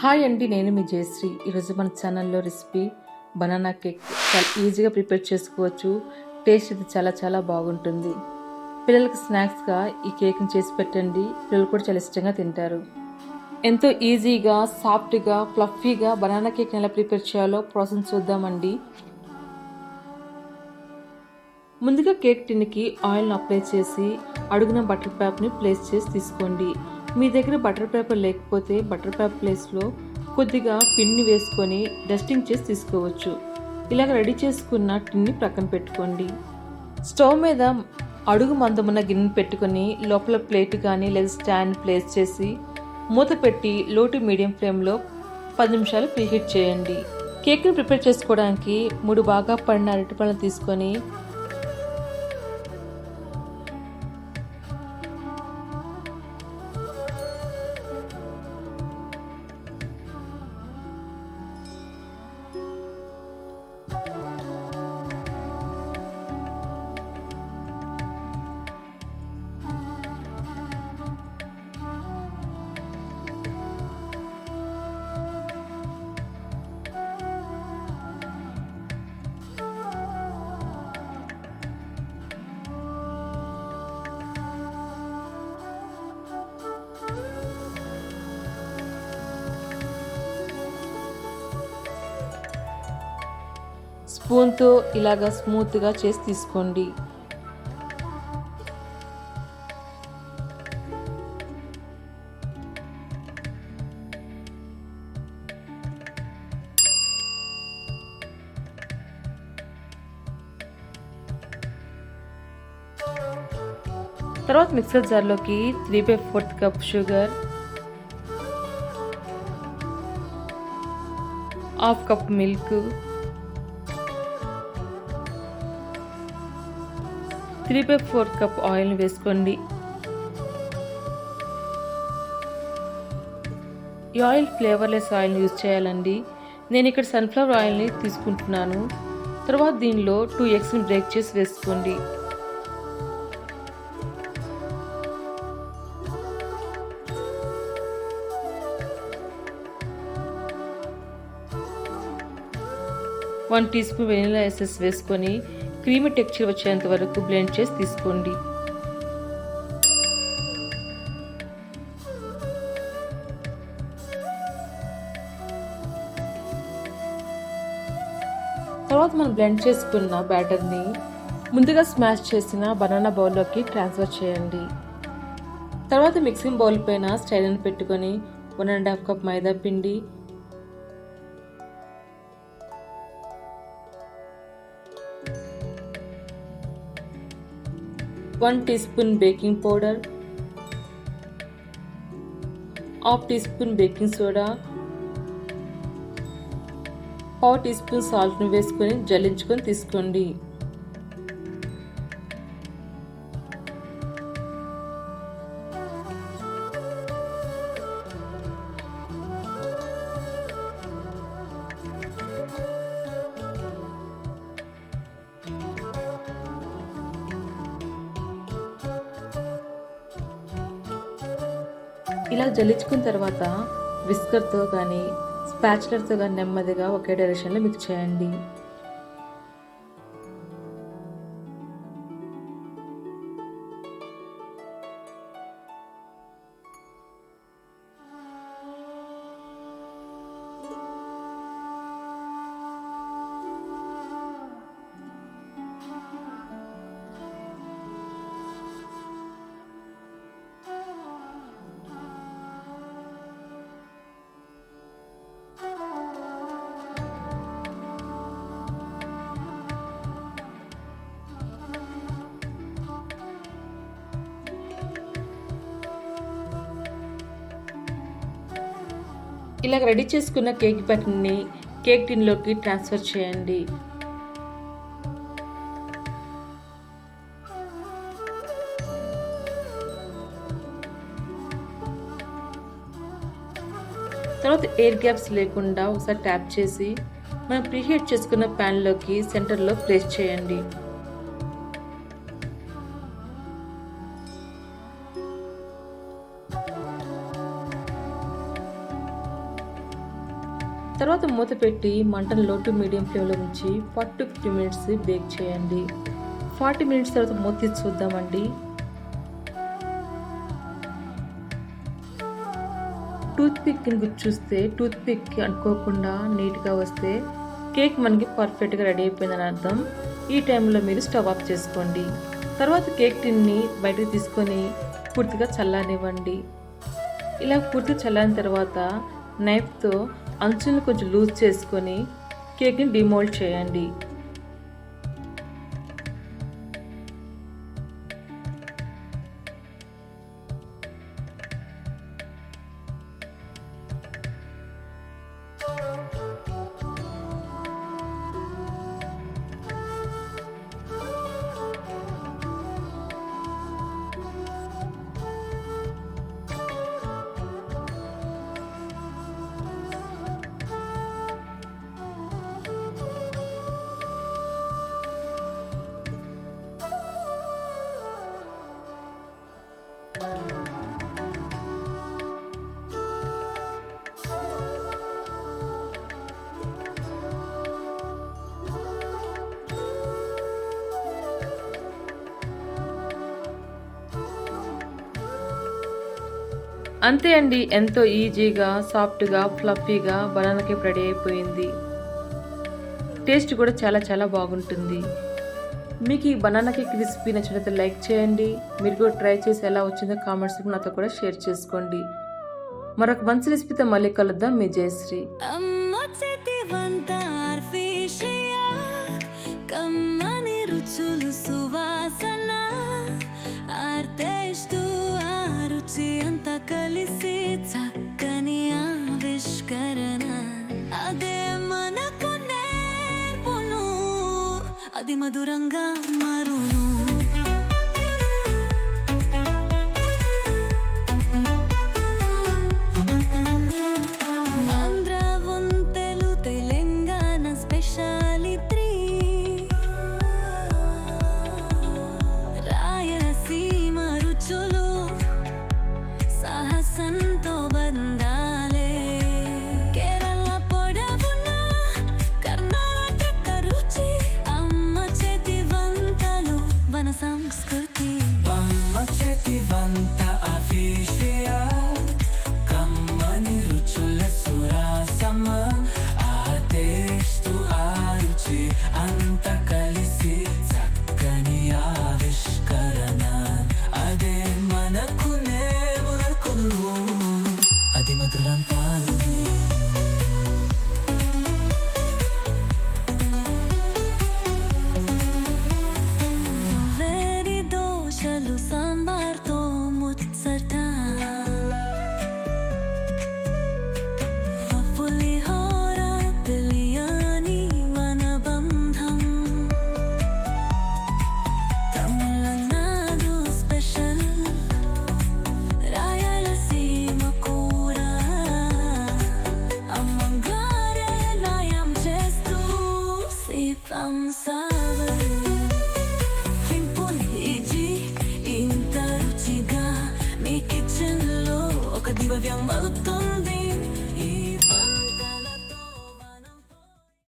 Hi అండి, నేను మీ జయశ్రీ. ఈరోజు మన ఛానల్లో రెసిపీ బనానా కేక్ చాలా ఈజీగా ప్రిపేర్ చేసుకోవచ్చు. టేస్ట్ ఇది చాలా బాగుంటుంది. పిల్లలకి స్నాక్స్గా ఈ కేక్ని చేసి పెట్టండి. పిల్లలు కూడా చాలా ఇష్టంగా తింటారు. ఎంతో ఈజీగా, సాఫ్ట్గా, ఫ్లఫీగా బనానా కేక్ని ఎలా ప్రిపేర్ చేయాలో ప్రాసెస్ చూద్దామండి. ముందుగా కేక్ టిన్కి ఆయిల్ని అప్లై చేసి అడుగున బటర్ పేపర్ని ప్లేస్ చేసి తీసుకోండి. మీ దగ్గర బటర్ పేపర్ లేకపోతే బటర్ పేపర్ ప్లేస్లో కొద్దిగా పిండిని వేసుకొని డస్టింగ్ చేసి తీసుకోవచ్చు. ఇలాగ రెడీ చేసుకున్న టిన్ని ప్రక్కన పెట్టుకోండి. స్టవ్ మీద అడుగు మందమున్న గిన్నె పెట్టుకొని లోపల ప్లేట్ కానీ లేదా స్టాండ్ ప్లేస్ చేసి మూత పెట్టి లో టు మీడియం ఫ్లేమ్లో 10 నిమిషాలు ప్రీహీట్ చేయండి. కేక్ని ప్రిపేర్ చేసుకోవడానికి 3 బాగా పడిన అరటిపళ్ళను తీసుకొని స్పూన్తో ఇలాగా స్మూత్గా చేసి తీసుకోండి. తర్వాత మిక్సర్ జార్లోకి 3/4 cup sugar, 1/2 cup milk, 3/4 cup ఆయిల్ని వేసుకోండి. ఈ ఆయిల్ ఫ్లేవర్లెస్ ఆయిల్ని యూజ్ చేయాలండి. నేను ఇక్కడ సన్ఫ్లవర్ ఆయిల్ని తీసుకుంటున్నాను. తర్వాత దీనిలో 2 ఎగ్స్ని బ్రేక్ చేసి వేసుకోండి. One teaspoon vanilla essence వేసుకొని క్రీమీ టెక్స్చర్ వచ్చేంత వరకు బ్లెండ్ చేసి తీసుకోండి. తర్వాత మనం బ్లెండ్ చేసుకున్న బ్యాటర్ని ముందుగా స్మాష్ చేసిన బనానా బౌల్లోకి ట్రాన్స్ఫర్ చేయండి. తర్వాత మిక్సింగ్ బౌల్ పైన స్టైర్ని పెట్టుకొని 1.5 కప్ మైదా పిండి, 1 teaspoon baking powder, 1/2 teaspoon baking soda, 1/2 teaspoon సాల్ట్ని వేసుకొని జల్లించుకొని తీసుకోండి. ఇలా జల్లించుకున్న తర్వాత విస్కర్తో కానీ స్పాచులర్తో కానీ నెమ్మదిగా ఒకే డైరెక్షన్లో మిక్స్ చేయండి. ఇలా రెడీ చేసుకున్న కేక్ బ్యాటర్ని కేక్ టిన్లోకి ట్రాన్స్ఫర్ చేయండి. తర్వాత ఎయిర్ గ్యాప్స్ లేకుండా ఒకసారి ట్యాప్ చేసి మనం ప్రీహీట్ చేసుకున్న ప్యాన్లోకి సెంటర్లో ప్లేస్ చేయండి. తర్వాత మూత పెట్టి మంటను లో టు మీడియం ఫ్లేమ్లో ఉంచి 40-50 మినిట్స్ బేక్ చేయండి. 40 మినిట్స్ తర్వాత మూత తీసి చూద్దామండి. టూత్ పిక్ని గుర్తు చూస్తే టూత్ పిక్కి అంటుకోకుండా నీట్గా వస్తే కేక్ మనకి పర్ఫెక్ట్గా రెడీ అయిపోయిందని అర్థం. ఈ టైంలో మీరు స్టవ్ ఆఫ్ చేసుకోండి. తర్వాత కేక్ టిన్ని బయటకు తీసుకొని పూర్తిగా చల్లనివ్వండి. ఇలా పూర్తిగా చల్లారిన తర్వాత నైఫ్తో అంచులను కొంచెం లూజ్ చేసుకొని కేక్ని డిమోల్డ్ చేయండి. అంతే అండి, ఎంతో ఈజీగా సాఫ్ట్గా ఫ్లఫీగా బనానా కేక్ రెడీ అయిపోయింది. టేస్ట్ కూడా చాలా బాగుంటుంది. మీకు ఈ బనానా కేక్ రెసిపీ నచ్చినట్లయితే లైక్ చేయండి. మీరు కూడా ట్రై చేసి ఎలా వచ్చిందో కామెంట్స్ నాతో కూడా షేర్ చేసుకోండి. మరొక మంచి రెసిపీతో మళ్ళీ కలుద్దాం. మీ జయశ్రీ. కలిసి చక్కని ఆవిష్కరణ అదే మనకు నేర్పును, అది మధురంగా మారును. ఆంధ్ర వంటలు తెలంగాణ స్పెషాలిటీ, రాయలసీమ రుచులు సాహసంతో బంధాలే, కేరళ పొడవున కర్ణాటక రుచి, అమ్మ చేతి వంటలు వన సంస్కృతి. అమ్మ చేతి వంట అఫీషియ, కమ్మని రుచుల సురాసమ, ఆ టేస్ట్ ఆ రుచి అంత కలిసి చక్కని ఆవిష్కరణ, అదే మనకు అది మధురం పాలు. వేడి దోశలు సాంబార్తో ముచ్చట, పులిహోర తెలియని వనబంధం, తమిళనాడు స్పెషల్ రాయలసీమ కూర, అమ్మగారే నయం చేస్తూ సీతంస.